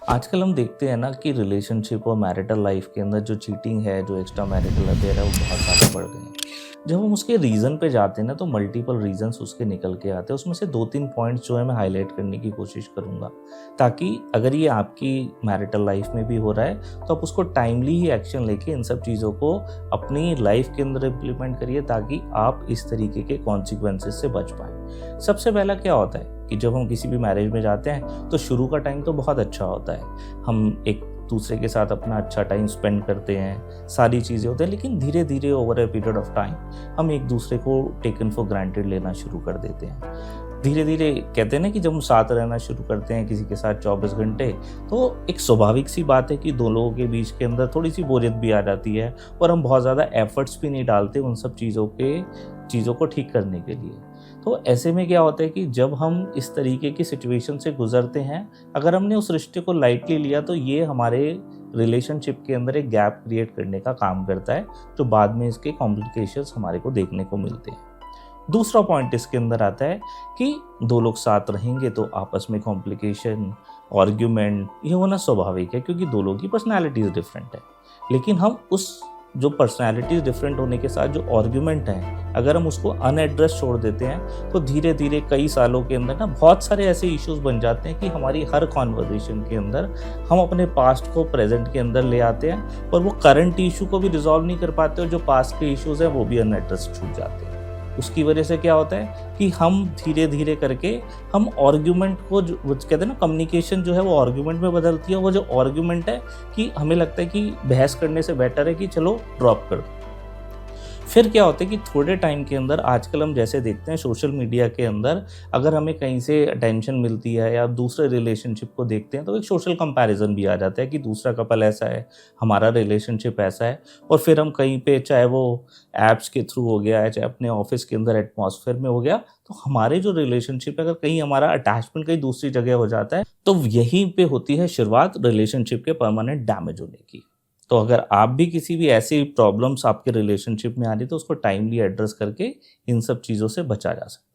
आजकल हम देखते हैं ना कि रिलेशनशिप और मैरिटल लाइफ के अंदर जो चीटिंग है, जो एक्स्ट्रा मैरिटल अफेयर है, वो बहुत ज़्यादा बढ़ गए हैं। जब हम उसके रीज़न पे जाते हैं ना, तो मल्टीपल रीज़न्स उसके निकल के आते हैं। उसमें से 2-3 पॉइंट्स जो है मैं हाईलाइट करने की कोशिश करूँगा, ताकि अगर ये आपकी मैरिटल लाइफ में भी हो रहा है, तो आप उसको टाइमली ही एक्शन लेके इन सब चीज़ों को अपनी लाइफ के अंदर इम्प्लीमेंट करिए, ताकि आप इस तरीके के कॉन्सिक्वेंसेस से बच पाएँ। सबसे पहला क्या होता है कि जब हम किसी भी मैरिज में जाते हैं, तो शुरू का टाइम तो बहुत अच्छा होता है। हम एक दूसरे के साथ अपना अच्छा टाइम स्पेंड करते हैं, सारी चीज़ें होती हैं, लेकिन धीरे-धीरे over a period of time हम एक दूसरे को टेकन फॉर ग्रांटेड लेना शुरू कर देते हैं। धीरे-धीरे कहते हैं ना कि जब हम साथ रहना शुरू करते हैं किसी के साथ 24 घंटे, तो एक स्वाभाविक सी बात है कि 2 लोगों के बीच के अंदर थोड़ी-सी बोरियत भी आ जाती है और हम बहुत ज़्यादा एफर्ट्स भी नहीं डालते उन सब चीज़ों को ठीक करने के लिए। तो ऐसे में क्या होता है कि जब हम इस तरीके की सिचुएशन से गुज़रते हैं, अगर हमने उस रिश्ते को लाइटली लिया, तो ये हमारे रिलेशनशिप के अंदर एक गैप क्रिएट करने का काम करता है, जो बाद में इसके कॉम्प्लिकेशंस हमारे को देखने को मिलते हैं। दूसरा पॉइंट इसके अंदर आता है कि 2 लोग साथ रहेंगे तो आपस में कॉम्प्लिकेशन, आर्ग्यूमेंट ये होना स्वाभाविक है, क्योंकि 2 लोगों की पर्सनैलिटीज़ डिफरेंट है। लेकिन हम उस जो पर्सनैलिटीज़ डिफरेंट होने के साथ जो आर्ग्यूमेंट है, अगर हम उसको अनएड्रेस छोड़ देते हैं, तो धीरे-धीरे कई सालों के अंदर ना बहुत सारे ऐसे इश्यूज़ बन जाते हैं कि हमारी हर कन्वर्सेशन के अंदर हम अपने पास्ट को प्रेज़ेंट के अंदर ले आते हैं और वो करंट इश्यू को भी रिज़ॉल्व नहीं कर पाते, और जो पास्ट के इश्यूज़ हैं वो भी अनएड्रेस छूट जाते हैं। उसकी वजह से क्या होता है कि हम धीरे-धीरे करके हम आर्ग्यूमेंट को जो वो कहते हैं ना, कम्युनिकेशन जो है वो आर्ग्यूमेंट में बदलती है। वो जो आर्ग्यूमेंट है कि हमें लगता है कि बहस करने से बेटर है कि चलो ड्रॉप कर दो। फिर क्या होता है कि थोड़े टाइम के अंदर आजकल हम जैसे देखते हैं सोशल मीडिया के अंदर, अगर हमें कहीं से अटेंशन मिलती है या दूसरे रिलेशनशिप को देखते हैं, तो एक सोशल कंपैरिजन भी आ जाता है कि दूसरा कपल ऐसा है, हमारा रिलेशनशिप ऐसा है। और फिर हम कहीं पे, चाहे वो ऐप्स के थ्रू हो गया है, चाहे अपने ऑफिस के अंदर एटमॉस्फेयर में हो गया, तो हमारे जो रिलेशनशिप है, अगर कहीं हमारा अटैचमेंट कहीं दूसरी जगह हो जाता है, तो यहीं पे होती है शुरुआत रिलेशनशिप के परमानेंट डैमेज होने की। तो अगर आप भी किसी भी ऐसी प्रॉब्लम्स आपके रिलेशनशिप में आ रही है, तो उसको टाइमली एड्रेस करके इन सब चीज़ों से बचा जा सकता है।